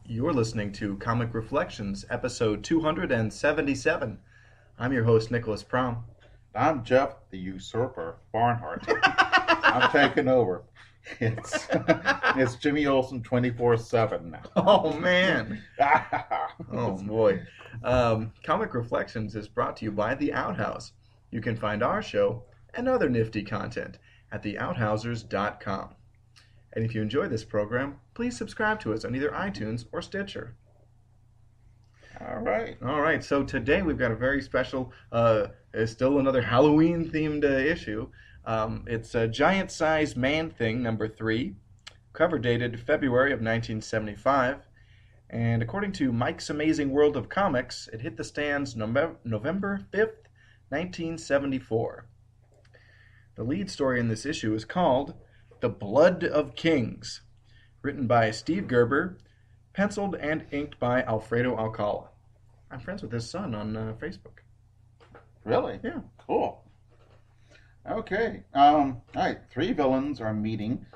You're listening to Comic Reflections, episode 277. I'm your host, Nicholas Prom. I'm Jeff, the usurper, Barnhart. I'm taking over. It's it's Jimmy Olsen 24/7 now. Oh, man. Oh, boy. Comic Reflections is brought to you by The Outhouse. You can find our show and other nifty content at theouthousers.com. And if you enjoy this program, please subscribe to us on either iTunes or Stitcher. All right. All right, so today we've got a very special, still another Halloween-themed issue. It's a giant-sized Man-Thing, number 3, cover dated February of 1975. And according to Mike's Amazing World of Comics, it hit the stands November 5th, 1974. The lead story in this issue is called The Blood of Kings, written by Steve Gerber, penciled and inked by Alfredo Alcala. I'm friends with his son on Facebook. Really? Yeah. Cool. Okay. All right. 3 villains are meeting,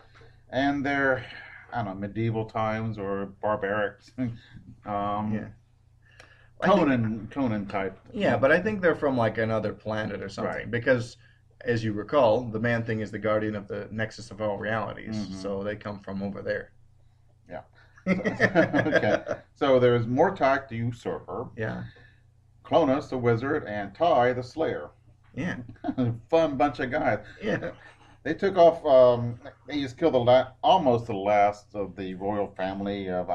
and they're, I don't know, medieval times or barbaric. Yeah. Conan type. Yeah, but I think they're from like another planet or something. Right. Because, as you recall, the Man-Thing is the guardian of the nexus of all realities. Mhm. So they come from over there. Yeah. Okay. So there's Mortak, the usurper, Yeah. Clonus, the wizard, and Ty, the slayer. Yeah. Fun bunch of guys. Yeah. They took off. They just killed almost the last of the royal family of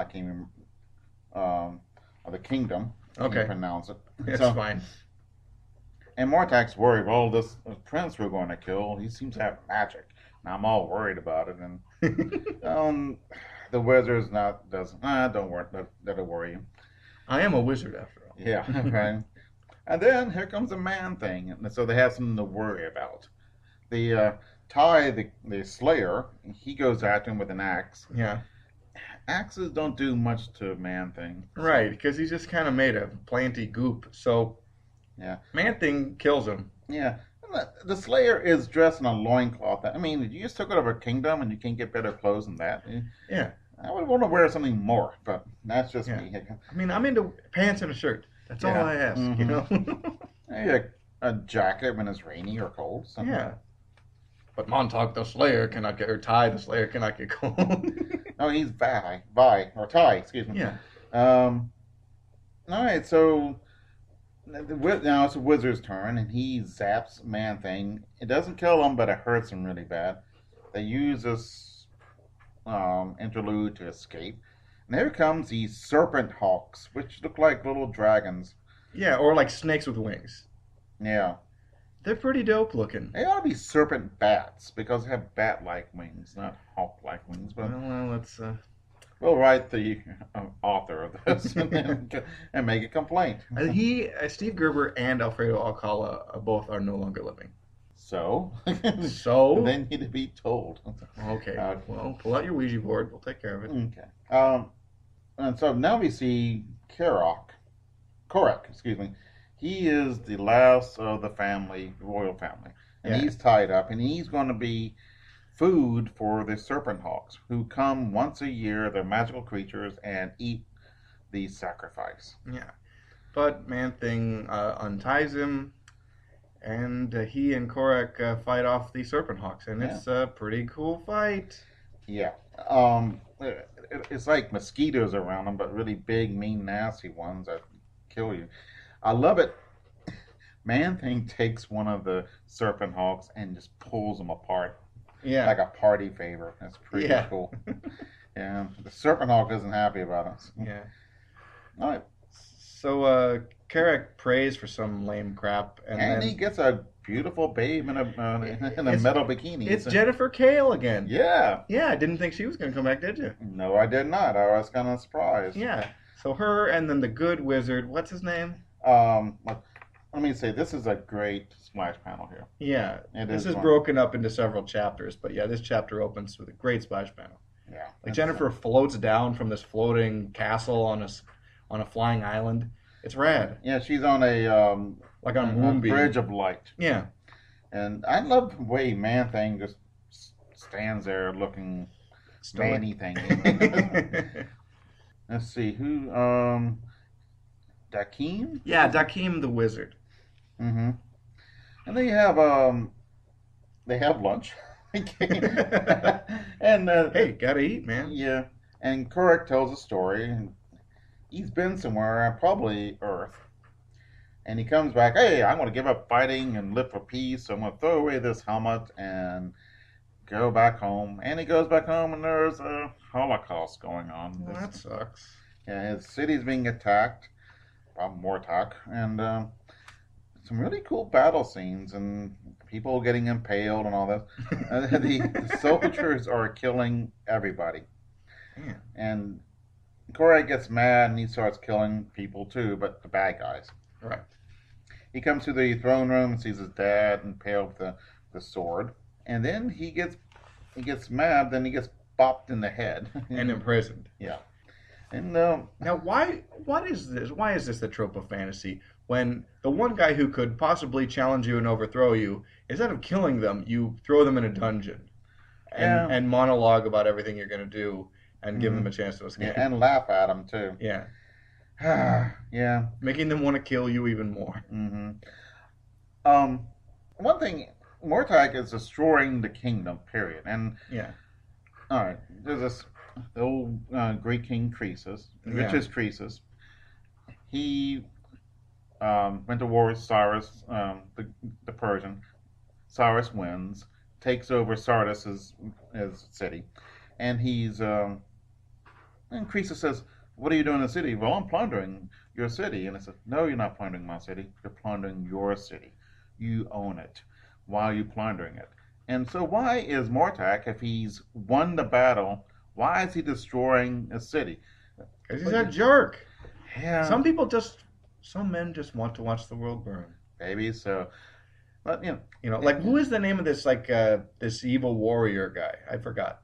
of the kingdom. Okay. You pronounce it. It's So, fine. and Mortak's worried. Well, this prince we're going to kill, he seems to have magic. Now I'm all worried about it. And the wizard's doesn't. Don't worry. That'll worry you. I am a wizard after all. Yeah. Right. And then here comes the Man-Thing, and so they have something to worry about. The Ty, the Slayer, he goes after him with an axe. Yeah. Axes don't do much to Man-Thing. Right, because he's just kind of made of planty goop. So, Yeah. Man-Thing kills him. Yeah. The Slayer is dressed in a loincloth. I mean, you just took it over a kingdom and you can't get better clothes than that. Yeah. I would want to wear something more, but that's just Yeah. me. I mean, I'm into pants and a shirt. That's all Yeah. I ask, you Mhm. know? Maybe a jacket when it's rainy or cold. Something. Yeah. But Montauk the Slayer cannot get, or Ty the Slayer cannot get cold. No, he's Vi, or Ty, excuse me. Yeah. All right, so now it's the wizard's turn, and he zaps Man-Thing. It doesn't kill him, but it hurts him really bad. They use this interlude to escape. And here comes these serpent hawks, which look like little dragons. Yeah, or like snakes with wings. Yeah, They're pretty dope looking. they ought to be serpent bats because they have bat-like wings, not hawk-like wings. But Well, let's. we'll write the author of this and make a complaint. Steve Gerber and Alfredo Alcala both are no longer living. So, So, they need to be told. okay. Well, pull out your Ouija board. We'll take care of it. Okay. And so now we see Korak, excuse me. He is the last of the royal family, and Yeah. he's tied up, and he's going to be food for the serpent hawks, who come once a year. They're magical creatures and eat the sacrifice. Yeah. But Man-Thing unties him, and he and Korak fight off the Serpent Hawks, and it's a pretty cool fight. Yeah. It's like mosquitoes around them, but really big, mean, nasty ones that kill you. I love it. Man-Thing takes one of the serpent hawks and just pulls them apart Yeah. like a party favor. That's pretty Yeah. cool. Yeah. The serpent hawk isn't happy about it. Yeah. All right. So Korak prays for some lame crap, and And then he gets a beautiful babe in a It's- metal bikini. it's Jennifer Kale again. Yeah. Yeah, I didn't think she was going to come back, did you? No, I did not. I was kind of surprised. Yeah. So her and then the good wizard, what's his name? Let me say, this is a great splash panel here. Yeah. This is one. broken up into several chapters, but yeah, this chapter opens with a great splash panel. Yeah. Like That's- Jennifer floats down from this floating castle on a flying island. It's rad. Yeah, she's on a Like on a Moonbeam. bridge of light. Yeah. And I love the way Man-Thing just stands there looking Stoic. manny thing. let's see who. Dakeem. Yeah, Dakeem the Wizard. Mm-hmm. And they have lunch. And Hey, gotta eat, man. yeah, and Korak tells a story. And he's been somewhere, probably Earth, and he comes back. Hey, I'm going to give up fighting and live for peace. So I'm going to throw away this helmet and go back home. And he goes back home, and there's a Holocaust going on. Well, that sucks. Yeah, his city's being attacked by Mortok, and some really cool battle scenes and people getting impaled and all that. The soldiers are killing everybody, Yeah. and Korak gets mad and he starts killing people too, but the bad guys. Right. He comes to the throne room and sees his dad impaled with the sword, and then he gets mad. Then he gets bopped in the head And imprisoned. Yeah, and Now, what is this? Why is this the trope of fantasy? When the one guy who could possibly challenge you and overthrow you, instead of killing them, you throw them in a dungeon Yeah. and monologue about everything you're going to do and give Mhm. them a chance to yeah, escape. and laugh at him too. Yeah. Yeah. Making them want to kill you even more. hmm Um, one thing, Mortag is destroying the kingdom. Period. And Yeah. all right, there's this the old Greek king Croesus, Yeah. richest Croesus. He went to war with Cyrus, the Persian. Cyrus wins, takes over Sardis, his city, and and Croesus says, "What are you doing in the city?" "Well, I'm plundering your city." And I said, "No, you're not plundering my city. You're plundering your city. You own it. Why are you plundering it?" And so, why is Mortak, if he's won the battle, why is he destroying a city? Because he's a jerk. Yeah, Some men just want to watch the world burn. maybe so. But Like who is the name of this this evil warrior guy? I forgot.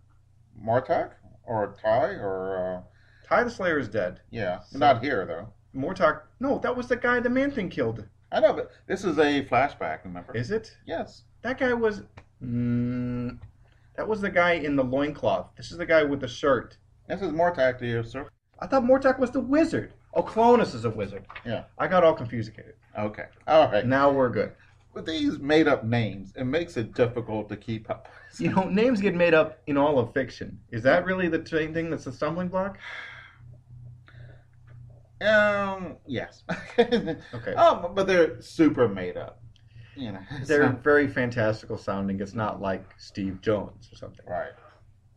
Mortak or Ty or Ty the Slayer is dead. yeah, So- not here though. Mortok. No, that was the guy the man thing killed. I know, but this is a flashback. Remember? Is it? Yes. That guy was. That was the guy in the loincloth. This is the guy with the shirt. This is Mortak to you, sir. I thought Mortok was the wizard. Oh, Clonus is a wizard. Yeah. I got all confused. Okay. All right. Now we're good. With these made up names, it makes it difficult to keep up. Names get made up in all of fiction. Is that really the same thing that's the stumbling block? Yes. Okay. But they're super made up. They're so- very fantastical sounding. It's not like Steve Jones or something. right.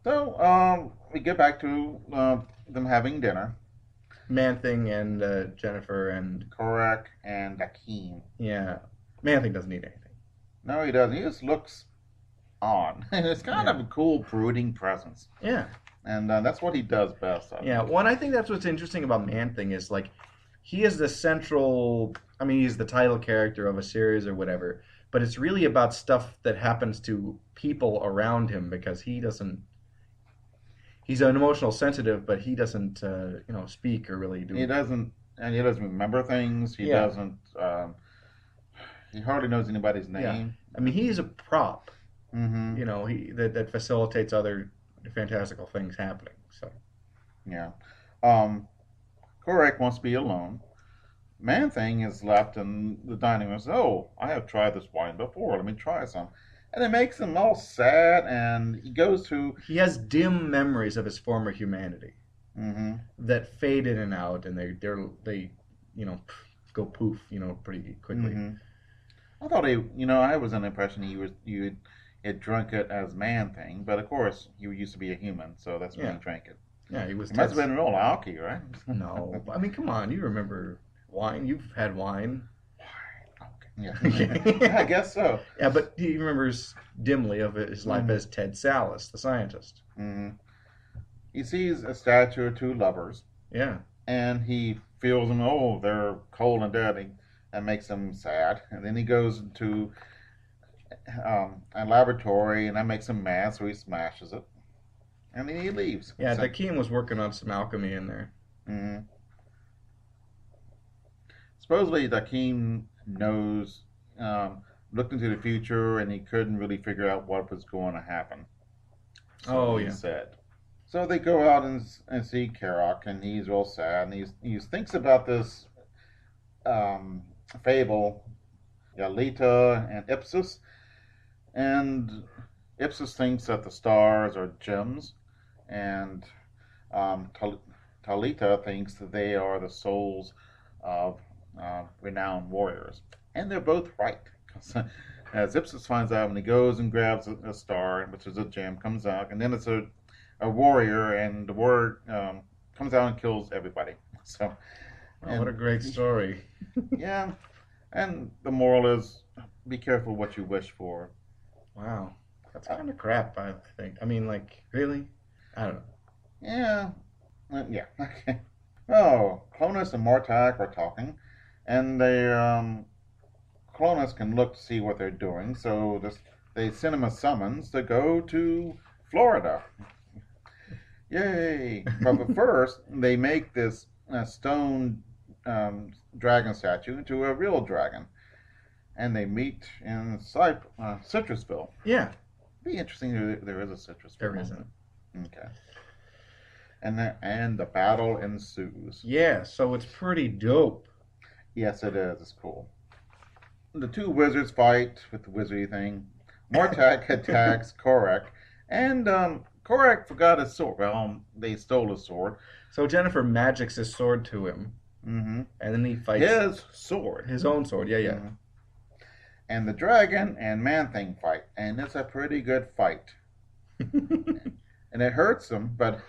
So, we get back to them having dinner. Man Thing and Jennifer and Korak and Akeem. yeah, Man Thing doesn't need anything. No, he doesn't. He just looks on. And it's kind of a cool, brooding presence. Yeah, And that's what he does best. yeah. Well, and I think that's what's interesting about Man Thing is like he is the central. I mean, he's the title character of a series or whatever. But it's really about stuff that happens to people around him because he doesn't. He's an emotional sensitive, but he doesn't, speak or really do. He doesn't remember things. He Yeah. doesn't. He hardly knows anybody's Yeah. name. I mean, he's a prop. Mm-hmm. That facilitates other fantastical things happening. So Yeah. Korak wants to be alone. Man Thing is left in the dining room. Says, "Oh, I have tried this wine before. Let me try some." And it makes him all sad. And he goes to. he has dim memories of his former humanity Mm-hmm. that fade in and out, and they go poof, pretty quickly. Mm-hmm. I thought I was under the impression you had drunk it as Man Thing, but of course you used to be a human, so that's when Yeah. you drank it. Yeah, he was. It must have been real alky, right? No, I mean, come on, you remember wine? You've had wine. Yeah. Yeah, I guess so. Yeah, but he remembers dimly of his life Mhm. as Ted Sallis, the scientist. hmm He sees a statue of two lovers, Yeah, and he feels them. Oh, they're cold and dirty. That makes him sad. And then he goes to a laboratory, and that makes him mad, so he smashes it, and then he leaves. yeah. So, Dakeem was working on some alchemy in there. mhm. Supposedly, Dakeem knows, looked into the future, and he couldn't really figure out what was going to happen. So Oh, he yeah. said. So they go out and see Karok, and he's real sad, and he thinks about this um, fable, Yalita and Ipsus, and Ipsus thinks that the stars are gems, and um, Tal- Talita thinks that they are the souls of renowned warriors, and they're both right. As Ipsus finds out when he goes and grabs a star, which is a gem, comes out, and then it's a warrior, and the warrior comes out and kills everybody. So, Oh, what a great story. yeah, and the moral is be careful what you wish for. Wow. That's kind of crap, I think. I mean, like, really? I don't know. Yeah, yeah, okay. Oh, Clonus and Mortak are talking, and Clonus can look to see what they're doing, so they send him a summons to go to Florida. Yay! But first, they make this stone dragon statue into a real dragon, and they meet in Citrusville. Yeah, Be interesting if there is a Citrusville. there isn't. Okay. And the battle ensues. Yeah, so it's pretty dope. Yes, it is. It's cool. The two wizards fight with the wizardy thing. Mortak attacks Korak, and Korak forgot his sword. Well, they stole his sword. So Jennifer magics his sword to him, Mm-hmm. and then he fights His sword. his own sword. Yeah, yeah. Mhm. And the dragon and man thing fight, and it's a pretty good fight. And it hurts him, but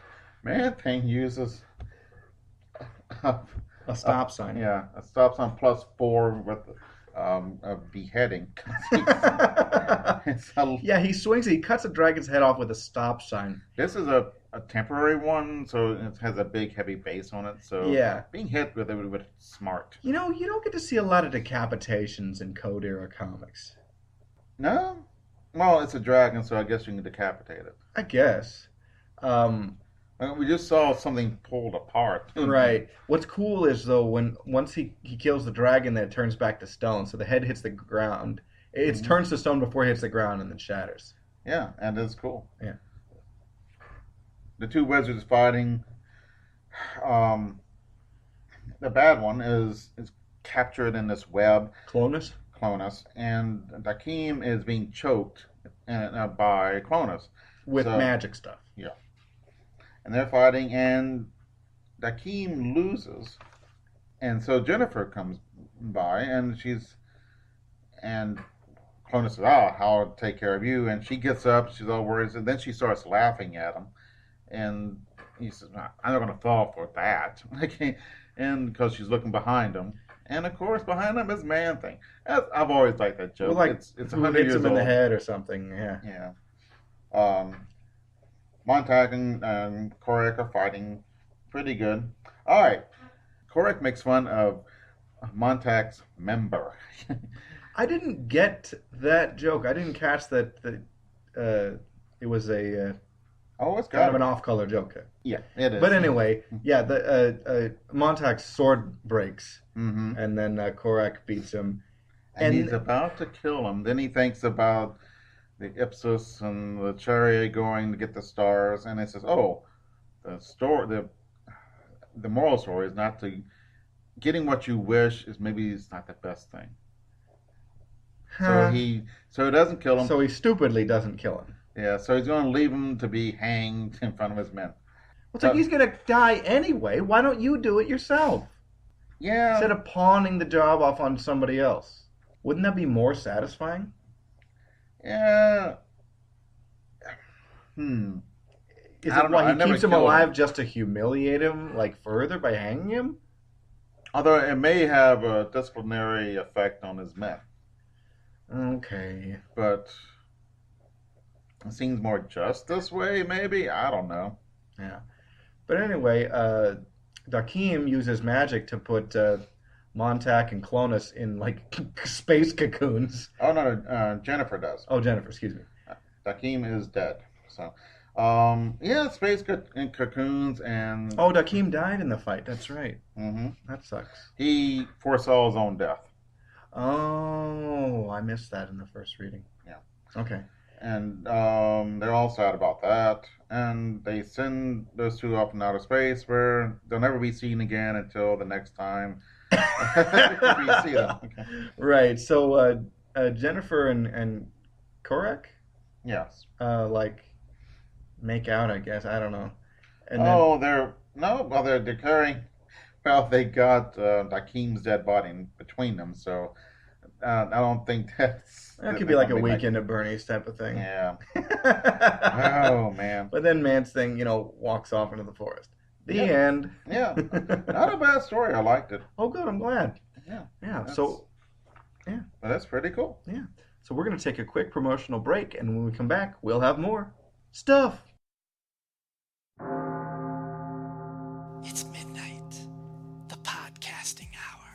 man thing uses a A stop sign. yeah, a stop sign +4 with a beheading. It's Yeah, he swings it. He cuts the dragon's head off with a stop sign. this is a temporary one, so it has a big, heavy base on it. So Yeah. being hit with it would be smart. You know, you don't get to see a lot of decapitations in Code Era comics. No? Well, it's a dragon, so I guess you can decapitate it. I guess. We just saw something pulled apart. Right. What's cool is though once he kills the dragon, then it turns back to stone. So the head hits the ground. It Mhm. turns to stone before it hits the ground and then shatters. Yeah, and it's cool. Yeah. The two wizards fighting. The bad one is captured in this web, Clonus? Clonus, and Dakim is being choked by Clonus. With So- magic stuff. And they're fighting, and Dakim loses. And so Jennifer comes by, and and Clonus says, I'll take care of you. And she gets up, she's all worried, and then she starts laughing at him. And he says, I'm not going to fall for that. And because she's looking behind him. And of course, behind him is Man Thing. I've always liked that joke. Well, like, it's who 100 hits years him in old. the head or something, yeah. Yeah. Montag and Korak are fighting pretty good. All right. Korak makes fun of Montag's member. I didn't get that joke. I didn't catch that it was a Oh, it's kind got of an off-color joke. Yeah, it is. But anyway, yeah, the Montag's sword breaks, Mm-hmm. and then Korak beats him. And And- he's about to kill him. Then he thinks about the Ipsus and the chariot going to get the stars, and he says, "Oh, the moral story is not to getting what you wish is maybe it's not the best thing." Huh. So he doesn't kill him. So he stupidly doesn't kill him. Yeah, so he's going to leave him to be hanged in front of his men. It's like he's gonna die anyway. Why don't you do it yourself Yeah. instead of pawning the job off on somebody else? Wouldn't that be more satisfying? Yeah. Is I it don't know. why I he never keeps him killed alive him. just to humiliate him like further by hanging him? Although it may have a disciplinary effect on his men, Okay. but it seems more just this way. Maybe I don't know. Yeah. But anyway, Dakim uses magic to put Montauk and Clonus in like space cocoons. Oh no, Jennifer does. Oh, Jennifer, excuse me. Dakim is dead. So, yeah, space cocoons and Oh, Dakim died in the fight. That's right. mhm. That sucks. He foresaw his own death. Oh, I missed that in the first reading. Yeah. Okay. And they're all sad about that. And they send those two up in outer space where they'll never be seen again until the next time we see them. Okay. Right. So Jennifer and Korak Yes. like make out, I guess. I don't know. And then Oh, they're carrying. Well, they got Akeem's dead body in between them, so I don't think that could be they're like gonna a be weekend making. at Bernie's type of thing. Yeah. But Oh man. then Mance thing, walks off into the forest. The Yep. end. Yeah. Not a bad story. I liked it. Oh, good. I'm glad. Yeah. Yeah. That's, So yeah. but that's pretty cool. Yeah. So we're gonna take a quick promotional break, and when we come back, we'll have more stuff. It's midnight, the podcasting hour.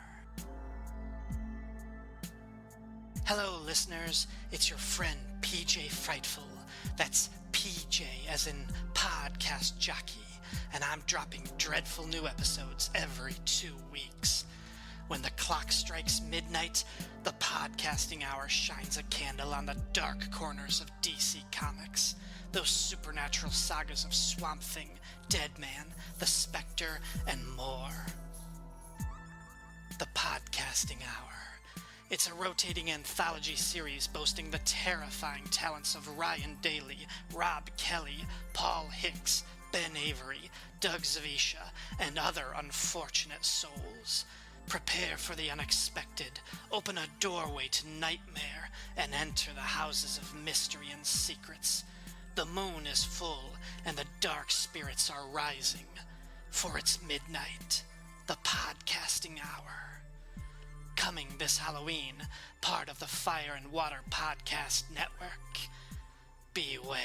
Hello, listeners. It's your friend PJ Frightful. That's PJ as in podcast jockey, and I'm dropping dreadful new episodes every 2 weeks. When the clock strikes midnight, the podcasting hour shines a candle on the dark corners of DC Comics. Those supernatural sagas of Swamp Thing, Deadman, The Spectre, and more. The Podcasting Hour. It's a rotating anthology series boasting the terrifying talents of Ryan Daly, Rob Kelly, Paul Hicks, Ben Avery, Doug Zawisza, and other unfortunate souls. Prepare for the unexpected, open a doorway to nightmare, and enter the houses of mystery and secrets. The moon is full, and the dark spirits are rising. For it's midnight, the podcasting hour. Coming this Halloween, part of the Fire and Water Podcast Network. Beware.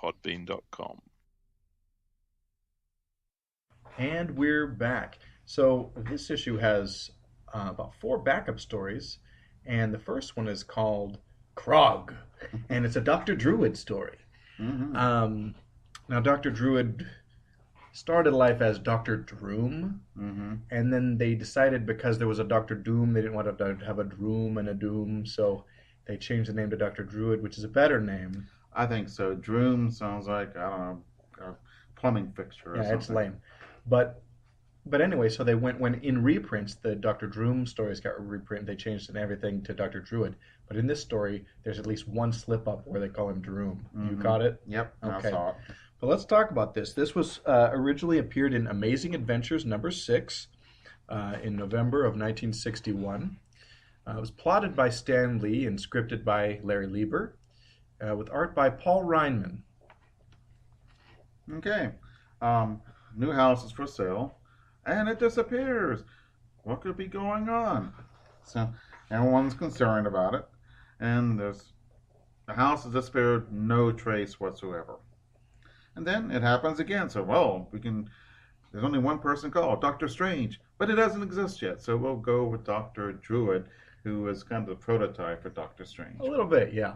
Podbean.com. And we're back. So this issue has about 4 backup stories, and the first one is called Krog, and it's a Dr. Druid story. Mm-hmm. Now, Dr. Druid started life as Dr. Droom, Mm-hmm. and then they decided because there was a Dr. Doom, they didn't want to have a Droom and a Doom, so they changed the name to Dr. Druid, which is a better name. I think so. Droom sounds like, I don't know, a plumbing fixture or Yeah, something. it's lame. But anyway, so they went when in reprints the Dr. Droom stories got reprinted. They changed and everything to Dr. Druid. But in this story, there's at least one slip up where they call him Droom. You Mhm. caught it? Yep, Okay. I saw it. But let's talk about this. This was originally appeared in Amazing Adventures number 6 in November of 1961. It was plotted by Stan Lee and scripted by Larry Lieber, with art by Paul Reinman. Okay. New house is for sale, and it disappears. What could be going on? So everyone's concerned about it, and the house has disappeared, no trace whatsoever. And then it happens again. So there's only one person called, Doctor Strange, but it doesn't exist yet. So we'll go with Dr. Druid, who is kind of the prototype for Doctor Strange. A little bit, yeah.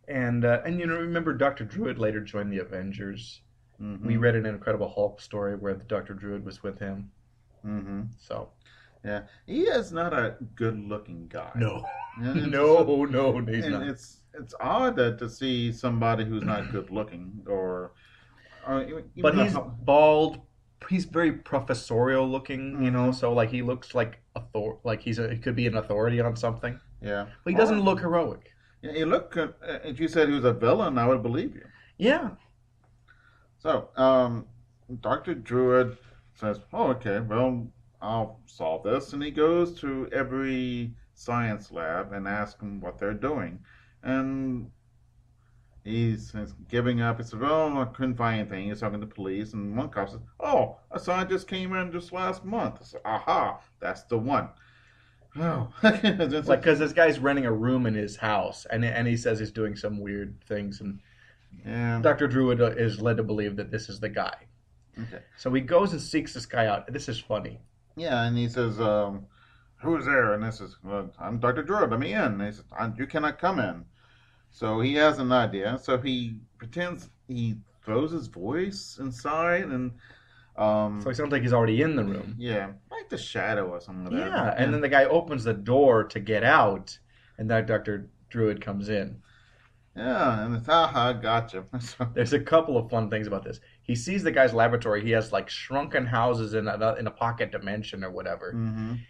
And remember Dr. Druid later joined the Avengers. Mm-hmm. We read an Incredible Hulk story where the Dr. Druid was with him. Mm-hmm. So Yeah, he is not a good-looking guy. no, And it's- no, he's and not. it's odd to see somebody who's not good-looking, or even But a he's hel- bald. He's very professorial looking, Mhm. So like he looks like he could be an authority on something. yeah. But he doesn't Or- look heroic. Yeah, he looked. If you said he was a villain, I would believe you. Yeah. So, Dr. Druid says, "Oh, okay, well, I'll solve this," and he goes to every science lab and asks them what they're doing, and he's giving up. He says, "Well, I couldn't find anything." He's talking to the police, and one cop says, "Oh, a scientist came in just last month." I said, "Aha, that's the one." Oh, It's like because this guy's renting a room in his house, and he says he's doing some weird things, and yeah, Dr. Druid is led to believe that this is the guy. okay. So he goes and seeks this guy out. This is funny. Yeah, and he says, "Who's there?" And this is, well, "I'm Dr. Druid. Let me in." And he says, "You cannot come in." So he has an idea. So he pretends he throws his voice inside, and So he sounds like he's already in the room. yeah, like the shadow or something like that. Yeah, and then the guy opens the door to get out, and that Dr. Druid comes in. yeah, and it's aha, gotcha. So, There's a couple of fun things about this. He sees the guy's laboratory. He has like shrunken houses in a pocket dimension or whatever. mhm.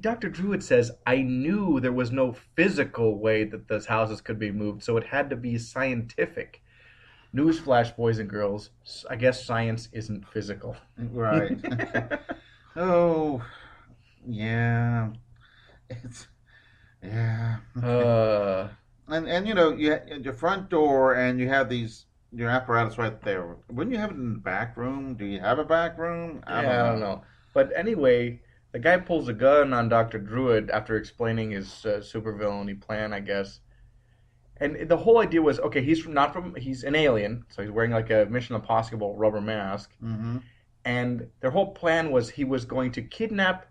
Dr. Druid says, I knew there was no physical way that those houses could be moved, so it had to be scientific. Newsflash, boys and girls, I guess science isn't physical. Right. Oh, yeah. It's yeah. uh, And you at your front door, and you have your apparatus right there. Wouldn't you have it in the back room? Do you have a back room? I don't know. But anyway, the guy pulls a gun on Dr. Druid after explaining his supervillainy plan, I guess. And the whole idea was, okay, he's an alien, so he's wearing like a Mission Impossible rubber mask. Mm-hmm. And their whole plan was he was going to kidnap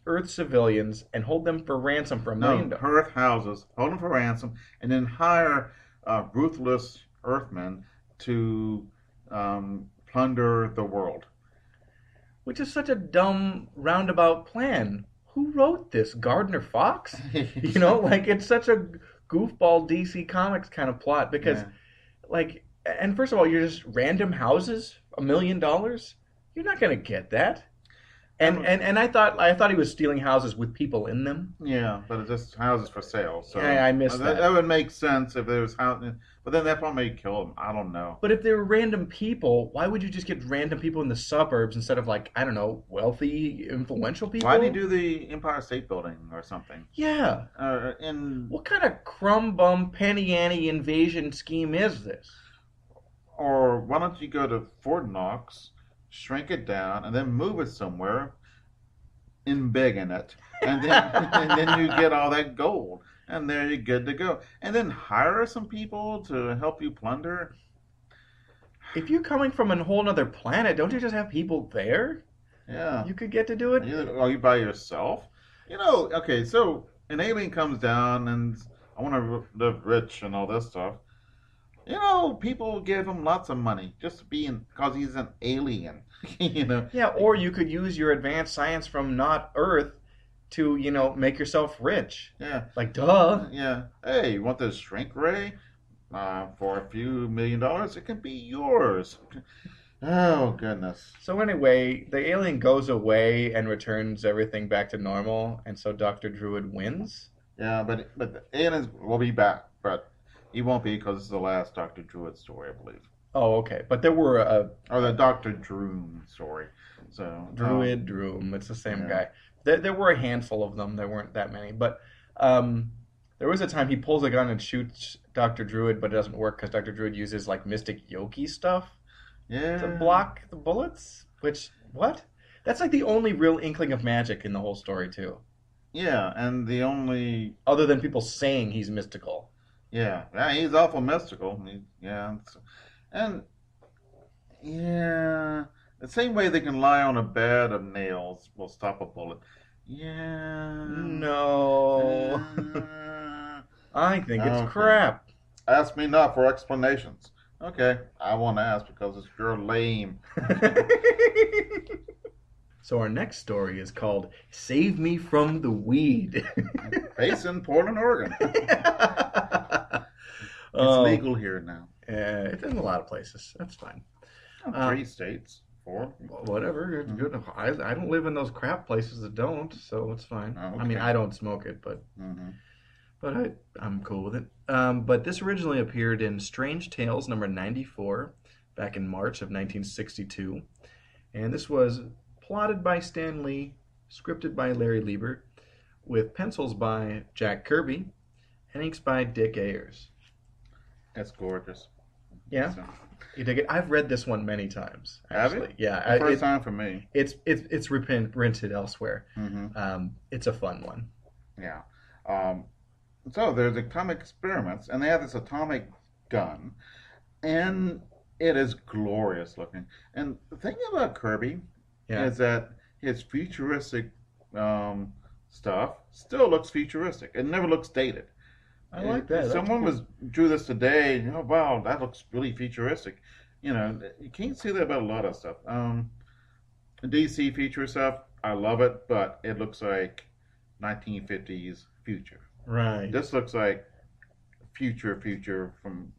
Earth civilians and hold them for ransom for $1 million. No, Earth houses, hold them for ransom, and then hire ruthless Earthmen to plunder the world. Which is such a dumb roundabout plan. Who wrote this? Gardner Fox? Like it's such a goofball DC Comics kind of plot because, Yeah. and first of all, you're just random houses, $1 million. You're not gonna get that. And I thought he was stealing houses with people in them. Yeah, but it's just houses for sale. So Yeah, I missed that. That would make sense if there was houses, but then that probably may kill them. I don't know. But if they were random people, why would you just get random people in the suburbs instead of I don't know, wealthy, influential people? Why did he do the Empire State Building or something? Yeah. What kind of crumb bum penny ante invasion scheme is this? Or why don't you go to Fort Knox, shrink it down, and then move it somewhere, embiggen it, and then and then you get all that gold, and there you're good to go. And then hire some people to help you plunder. If you're coming from a whole other planet, don't you just have people there? Yeah. You could get to do it. Are you by yourself? Okay, so an alien comes down and I want to live rich and all this stuff. People give him lots of money just because he's an alien. Yeah, or you could use your advanced science from not Earth to, make yourself rich. Yeah. Like, duh. Yeah. Hey, you want this shrink ray? For a few $1 million, it can be yours. Oh, goodness. So anyway, the alien goes away and returns everything back to normal, and so Dr. Druid wins. Yeah, but the aliens will be back, but he won't be because it's the last Dr. Druid story, I believe. Oh, okay. But there were Or the Dr. Droom story. So Druid, Droom, it's the same Yeah. guy. There were a handful of them. There weren't that many. But there was a time he pulls a gun and shoots Dr. Druid, but it doesn't work because Dr. Druid uses Mystic Yoki stuff yeah. to block the bullets. Which, what? That's the only real inkling of magic in the whole story, too. Yeah, and the only... Other than people saying he's mystical. Yeah, he's awful mystical. And, the same way they can lie on a bed of nails will stop a bullet. Yeah. No. Uh, I think Okay. it's crap. Ask me not for explanations. Okay, I won't ask because you're lame. So our next story is called "Save Me from the Weed." Based in Portland, Oregon. It's Oh, legal here now. it's in a lot of places. That's fine. 3 states. 4. Whatever. It's good. I don't live in those crap places that don't, so it's fine. Oh, I mean, okay. I don't smoke it, but Mm-hmm. I'm cool with it. But this originally appeared in Strange Tales number 94 back in March of 1962. And this was plotted by Stan Lee, scripted by Larry Lieber, with pencils by Jack Kirby, and inks by Dick Ayers. It's gorgeous. Yeah? So, You dig it? I've read this one many times, Have you? actually. Yeah. the first time for me. It's rented elsewhere. Mm-hmm. It's a fun one. Yeah. So there's atomic experiments, and they have this atomic gun, and it is glorious looking. And the thing about Kirby Yeah. is that his futuristic stuff still looks futuristic. It never looks dated. I like that. If That's someone cool. drew this today, wow, that looks really futuristic. You can't say that about a lot of stuff. DC future stuff, I love it, but it looks like 1950s future. Right. This looks like future from,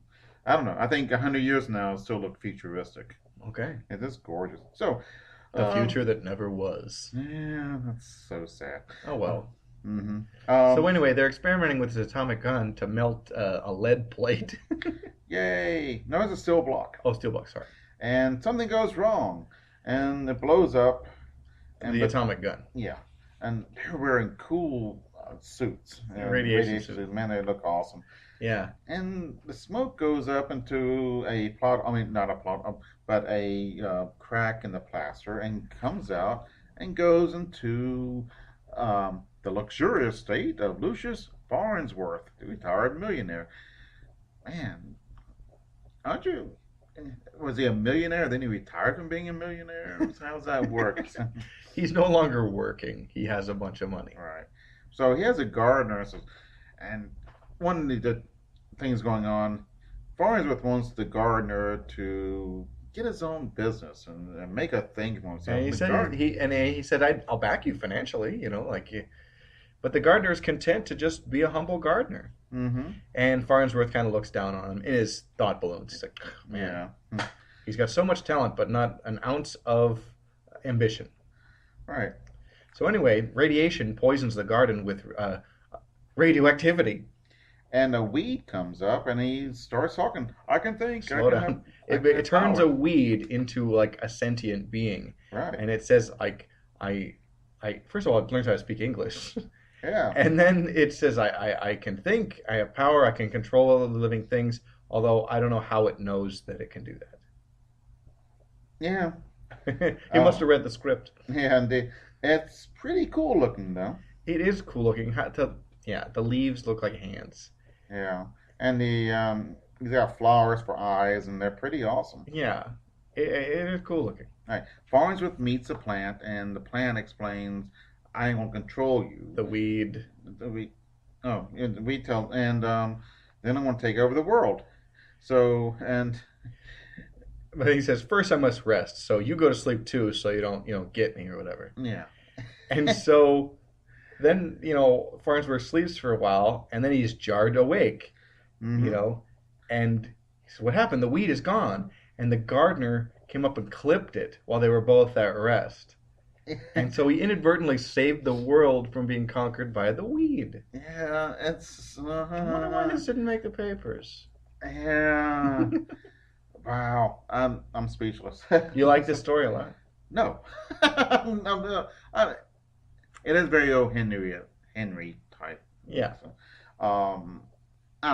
I don't know, I think 100 years from now it'll still look futuristic. Okay. It is gorgeous. So, The future that never was. yeah, that's so sad. Oh well. Mm-hmm. So anyway, they're experimenting with this atomic gun to melt a lead plate. Yay! No, it's a steel block. Oh, steel block, sorry. And something goes wrong, and it blows up. And The atomic gun. Yeah, and they're wearing cool suits. Radiation suits. Man, they look awesome. Yeah. And the smoke goes up into a plot. I mean, not a plot, but a crack in the plaster, and comes out and goes into the luxurious state of Lucius Farnsworth, the retired millionaire. Man, aren't you? Was he a millionaire? Then he retired from being a millionaire? How's that work? He's no longer working. He has a bunch of money. Right. So he has a gardener, and one of the things going on, Farnsworth wants the gardener to get his own business and make a thing for himself. And he The said gar- he said I'll back you financially, but the gardener is content to just be a humble gardener. Mhm. And Farnsworth kind of looks down on him in his thought balloons. He's like, man, Yeah. he's got so much talent, but not an ounce of ambition. Right. So anyway, radiation poisons the garden with radioactivity. And a weed comes up, and he starts talking. I can think. Slow I can down. I It, can it turns power." a weed into like a sentient being, Right. and it says like I first of all it learns how to speak English, Yeah. and then it says I can think, I have power, I can control all the living things. Although I don't know how it knows that it can do Yeah. that. He must have read the script. Yeah. And it's pretty cool looking, though. It is cool looking. The leaves look like hands. Yeah. And he's got flowers for eyes, and they're pretty awesome. Yeah, it is cool looking. Right. Farnsworth meets a plant, and the plant explains, "I ain't gonna control you." The weed. We tell, and then I'm gonna take over the world. So, and But he says, first I must rest, so you go to sleep too, so you don't, get me or whatever. yeah, And so then, Farnsworth sleeps for a while, and then he's jarred awake, Mhm. and he says, what happened? The weed is gone. And the gardener came up and clipped it while they were both at rest. And so he inadvertently saved the world from being conquered by the weed. Yeah, it's. I wonder why this didn't make the papers. Yeah. Wow, I'm speechless. You like this story a lot? No. It is very Henry type. Yeah. So, I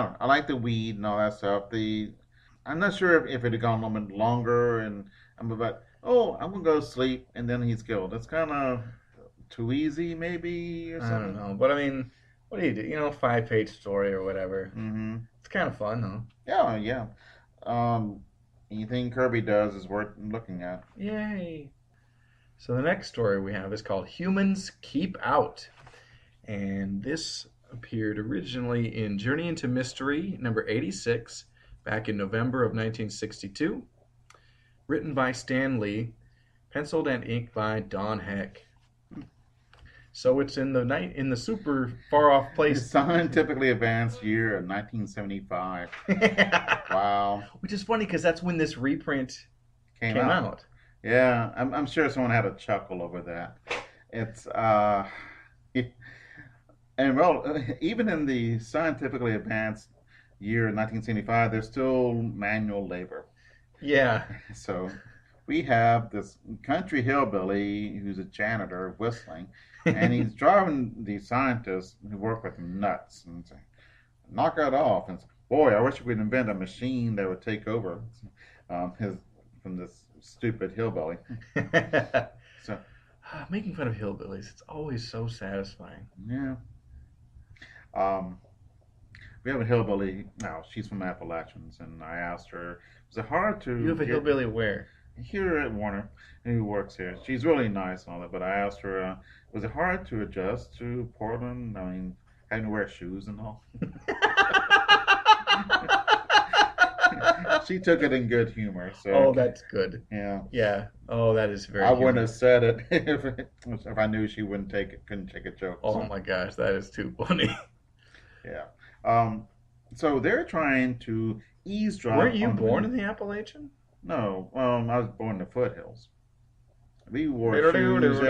don't know. I like the weed and all that stuff. I'm not sure if it had gone a little bit longer, and I'm about, I'm gonna go to sleep, and then he's killed. It's kind of too easy, maybe, or I something. don't know. But I mean, what do you do? 5-page story or whatever. Mm-hmm. It's kind of fun, though. Yeah. Anything Kirby does is worth looking at. Yay. So the next story we have is called Humans Keep Out. And this appeared originally in Journey into Mystery, number 86, back in November of 1962. Written by Stan Lee, penciled and inked by Don Heck. So it's in the super far off The place. scientifically advanced year of 1975. Wow. Which is funny because that's when this reprint Came came out. out. Yeah, I'm sure someone had a chuckle over that. It's and well, even in the scientifically advanced year of 1975, there's still manual labor. Yeah. So we have this country hillbilly who's a janitor whistling, and he's driving these scientists who work with him nuts and say, knock it off. And boy, I wish we could invent a machine that would take over his from this stupid hillbilly. So Making fun of hillbillies, it's always so satisfying. yeah. We have a hillbilly now. She's from Appalachians, and I asked her, "Was it hard to You have a get hillbilly where? here at Warner who works here? She's really nice and all that." But I asked her, "Was it hard to adjust to Portland? I mean, having to wear shoes and all." She took it in good humor. So Oh, that's good. yeah. Yeah. Oh, that is very I wouldn't humorous. have said it if I knew she couldn't take a joke. Oh my gosh, that is too funny. Yeah. So they're trying to eavesdrop. Weren't you on the- born in the Appalachian? No. I was born in the foothills. We wore shoes.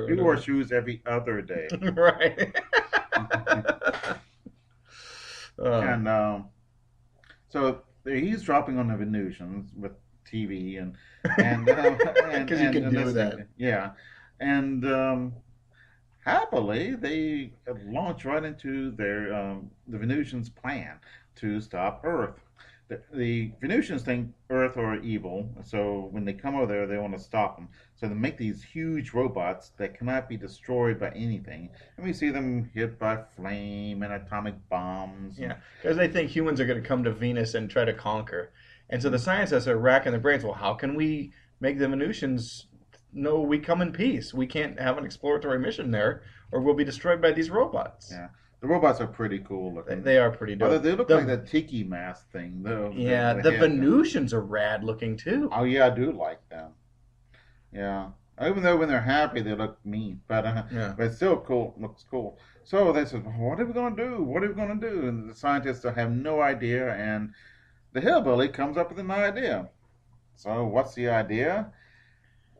We wore shoes every other day. Right. And so they're eavesdropping on the Venusians with TV and 'Cause you can do listening. that. Yeah, and happily they launch right into their the Venusians' plan to stop Earth. The Venusians think Earth are evil, so when they come over there, they want to stop them. So they make these huge robots that cannot be destroyed by anything, and we see them hit by flame and atomic bombs. Yeah, because they think humans are going to come to Venus and try to conquer. And so the scientists are racking their brains. Well, how can we make the Venusians know we come in peace? We can't have an exploratory mission there, or we'll be destroyed by these robots. Yeah. The robots are pretty cool looking. They are pretty Although dope. they look The- like that tiki mask thing, though. Yeah, the head. Venusians are rad looking too. Oh yeah, I do like them. Yeah, even though when they're happy they look mean, Yeah. but it's still cool. Looks cool. So they said, "What are we gonna do? What are we gonna do?" And the scientists have no idea, and the hillbilly comes up with an idea. So what's the idea?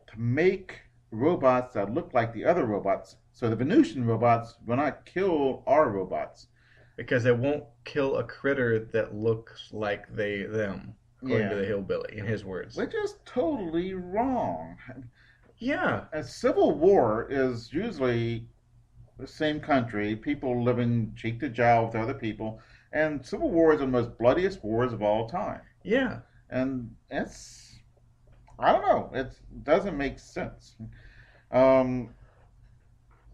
To make robots that look like the other robots. So the Venusian robots will not kill our robots. Because they won't kill a critter that looks like them, according to Yeah. the hillbilly, in his words. Which is totally wrong. Yeah. A civil war is usually the same country, people living cheek to jowl with other people, and civil wars are the most bloodiest wars of all time. Yeah. And I don't know, it doesn't make sense. Um,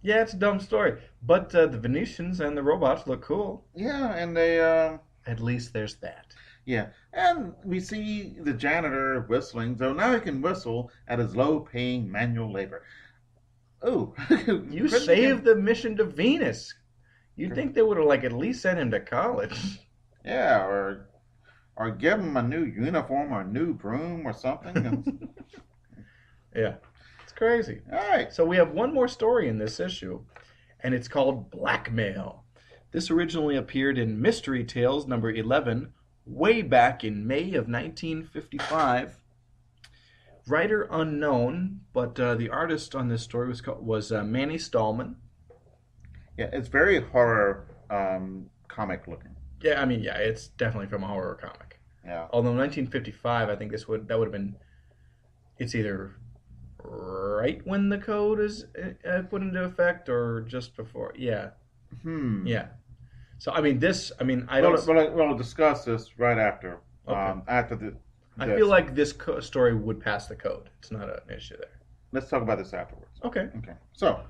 Yeah, it's a dumb story. But the Venetians and the robots look cool. yeah, and they, At least there's that. yeah, and we see the janitor whistling, so now he can whistle at his low-paying manual labor. Oh, You saved the mission to Venus. You'd think they would have at least sent him to college. Yeah, or give him a new uniform or a new broom or something. Yeah. It's crazy. All right. So we have one more story in this issue, and it's called Blackmail. This originally appeared in Mystery Tales number 11, way back in May of 1955. Writer unknown, but the artist on this story was Manny Stallman. Yeah, it's very horror comic looking. Yeah, I mean, yeah, it's definitely from a horror comic. Yeah. Although 1955, I think that would have been. It's either right when the code is put into effect or just before. Yeah, yeah. So I mean, I don't. We'll discuss this right after. Okay. After the. I this. feel like this story would pass the code. It's not an issue there. Let's talk about this afterwards. Okay. Okay. So,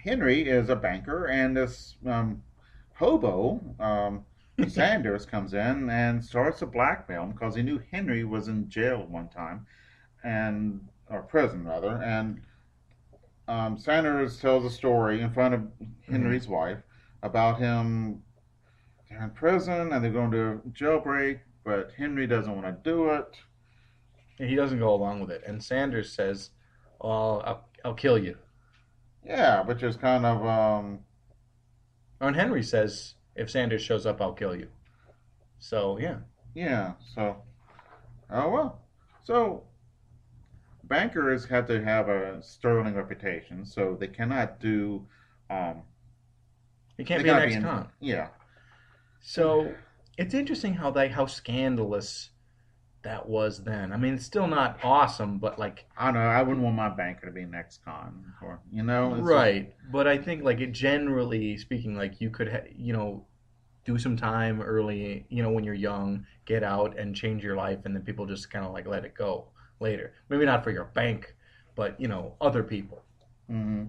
Henry is a banker, and this hobo, Sanders, comes in and starts to blackmail him because he knew Henry was in jail one time, or prison rather, and Sanders tells a story in front of Henry's wife about him. They're in prison and they're going to jailbreak, but Henry doesn't want to do it. He doesn't go along with it, and Sanders says, "Oh, I'll kill you." Yeah, which is kind of And Henry says, "If Sanders shows up, I'll kill you." So yeah, yeah. So, oh well. So bankers have to have a sterling reputation, so they cannot do. he can't They be an gotta be ex-con. Yeah, So it's interesting how scandalous that was then. I mean, it's still not awesome, but like I don't know. I wouldn't want my banker to be an ex-con, or it's right. But I think like it generally speaking, like you could do some time early, when you're young, get out and change your life, and then people just kind of like let it go later. Maybe not for your bank, but other people. hmm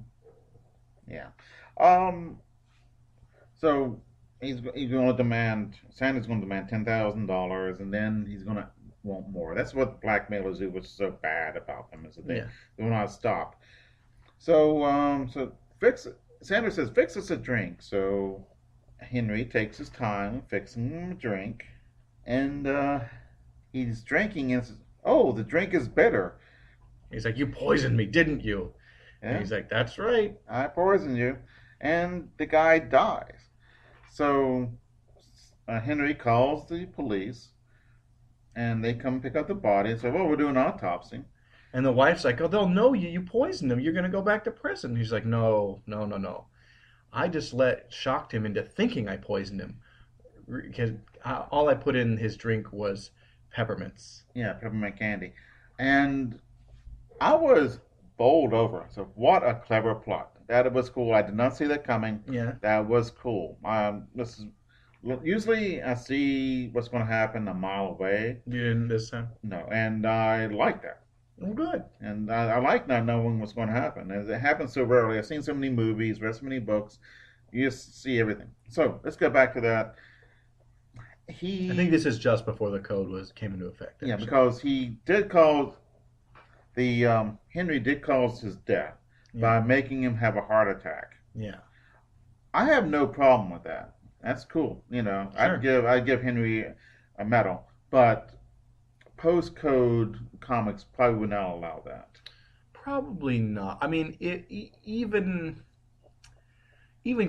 Yeah. Um. So he's going to demand. Sanders going to demand $10,000, and then he's going to want more. That's what blackmailers do, which is so bad about them, is that Yeah. they will not stop. So Sanders says, fix us a drink. So Henry takes his time fixing him a drink, and he's drinking and says, "Oh, the drink is bitter." He's like, "You poisoned me, didn't you?" And Yeah, he's like, "That's right." I poisoned you, and the guy dies. So Henry calls the police, and they come pick up the body and say, "Well, we're doing an autopsy." And the wife's like, "Oh, they'll know you. You poisoned him. You're gonna go back to prison." He's like, "No, no, no, no. I just shocked him into thinking I poisoned him because all I put in his drink was peppermints." Yeah, peppermint candy, and I was bowled over. So what a clever plot! That was cool. I did not see that coming. Yeah, That was cool. This is usually I see what's going to happen a mile away. you didn't this time. No, and I like that. Well, good. And I like not knowing what's going to happen. As it happens so rarely. I've seen so many movies, read so many books. You just see everything. So let's go back to that. I think this is just before the code came into effect. Yeah, actually. because he did cause Henry did cause his death by making him have a heart attack. Yeah. I have no problem with that. That's cool. Sure. I'd give Henry a medal, but post-code comics probably would not allow that. Probably not. I mean, even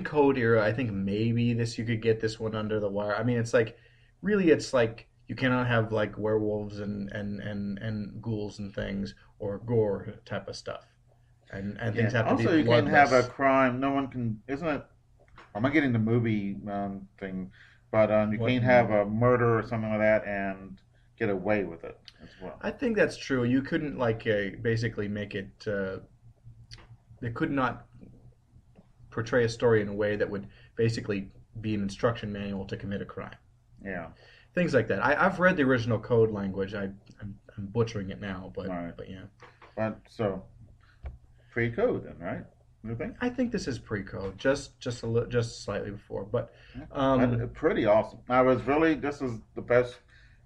code era, I think maybe you could get this one under the wire. I mean, it's like you cannot have like werewolves and ghouls and things or gore type of stuff, and things have to be Also, you can't have a bloodless. crime. No one can. Isn't it? Am I getting the movie thing? But you What? can't have a murder or something like that and get away with it as well. I think that's true. You couldn't like basically make it. They could not portray a story in a way that would basically be an instruction manual to commit a crime. Yeah. Things like that. I've read the original code language. I'm butchering it now, Right. but yeah. But so pre-code then, right? You think? I think this is pre-code, just slightly before, but Pretty awesome. I was really. This is the best,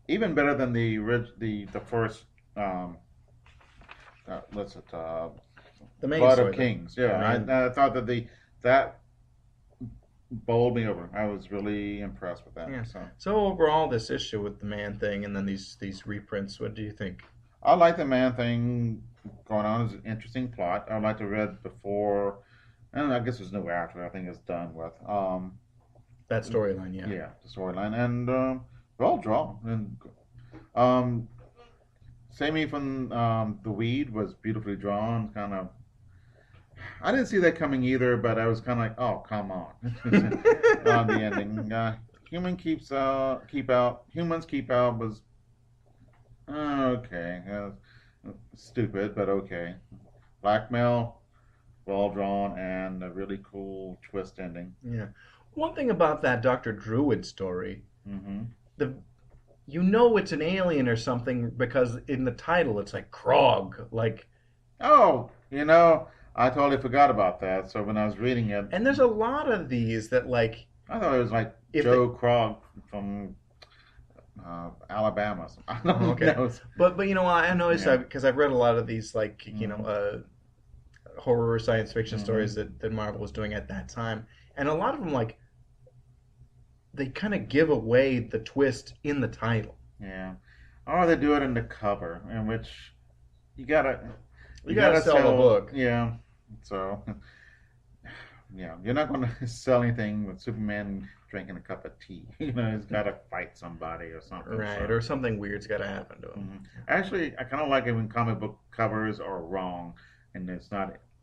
even better than the first. What's it? the main Blood story. of Kings. Yeah, main- I thought that bowled me over. I was really impressed with that. Yeah. So So overall, this issue with the man thing and then these reprints, what do you think? I like the man thing going on. It's an interesting plot. I'd like to read before, and I guess there's no after. I think it's done with. That storyline, yeah. Yeah, the storyline and well drawn and um, Sammy from the Weed was beautifully drawn. Kind of, I didn't see that coming either, but I was kind of like, oh come on, on the ending. Humans keep out was okay, stupid, but okay. Blackmail, well drawn, and a really cool twist ending. Yeah. One thing about that Dr. Druid story, hmm the it's an alien or something because in the title it's like Krog, like, Oh, I totally forgot about that. So when I was reading it, and there's a lot of these that like I thought it was like if Joe Krog from Alabama. I don't Okay. know. but I noticed Yeah. that because I've read a lot of these like Mhm. horror science fiction Mhm. stories that Marvel was doing at that time, and a lot of them like they kind of give away the twist in the title. Yeah. Or they do it in the cover, in which you gotta You gotta sell the book. Yeah. So yeah, you're not gonna sell anything with Superman drinking a cup of tea. You know, he's gotta fight somebody or something. Right, so. or something weird's got to happen to him. Mhm. Actually, I kind of like it when comic book covers are wrong, and it's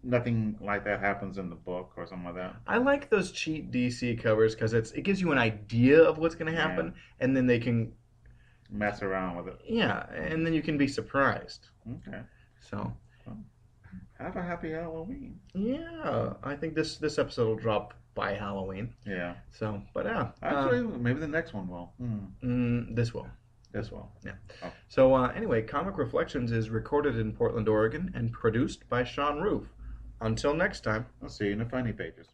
nothing like that happens in the book or something like that. I like those cheap DC covers because it gives you an idea of what's going to happen, and then they can Mess around with it. and then you can be surprised. Okay. So Have a happy Halloween. yeah, I think this episode will drop by Halloween. Yeah. So, but yeah, Actually, maybe the next one will. this will. This will. Yeah. Oh. So anyway, Comic Reflections is recorded in Portland, Oregon, and produced by Sean Roof. Until next time. I'll see you in the funny pages.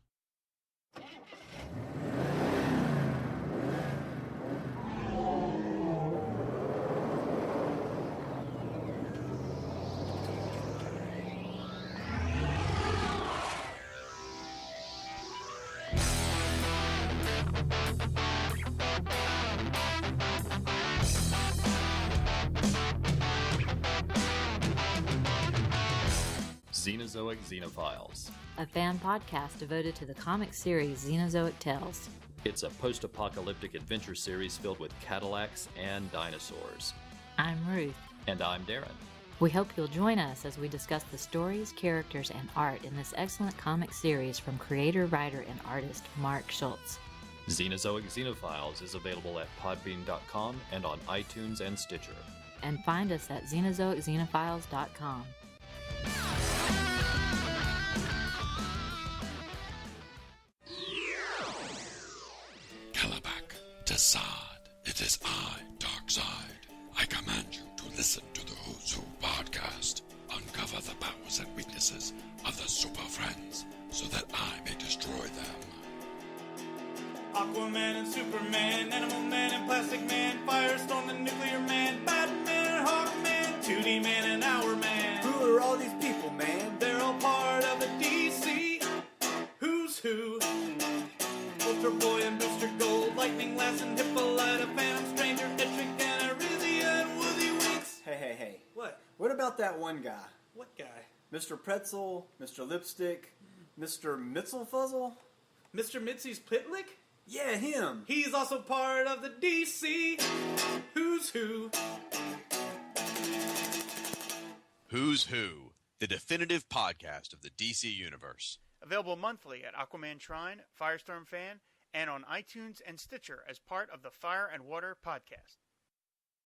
Xenozoic Xenophiles. A fan podcast devoted to the comic series Xenozoic Tales. It's a post-apocalyptic adventure series filled with Cadillacs and dinosaurs. I'm Ruth. And I'm Darren. We hope you'll join us as we discuss the stories, characters, and art in this excellent comic series from creator, writer, and artist Mark Schultz. Xenozoic Xenophiles is available at podbean.com and on iTunes and Stitcher. And find us at xenozoicxenophiles.com. Kalabak, Tassad, it is I, Darkseid. I command you to listen to the Who's Who podcast. Uncover the powers and weaknesses of the Super Friends so that I may destroy them. Aquaman and Superman, Animal Man and Plastic Man, Firestorm and Nuclear Man, Batman and Hawkman, 2D Man and Hour Man. Who are all these people, man? They're all part of the DC Who's Who. Ultra Boy and Booster Gold, Lightning Lass and Hippolyta, Phantom Stranger, Etrick and Arisia and Woozy Winks. Hey. What? What about that one guy? What guy? Mr. Pretzel, Mr. Lipstick, Mr. Mitzelfuzzle? Mr. Mitzi's Pitlick? Yeah, him. He's also part of the DC Who's Who. Who's Who, the definitive podcast of the DC Universe. Available monthly at Aquaman Shrine, Firestorm Fan, and on iTunes and Stitcher as part of the Fire and Water podcast.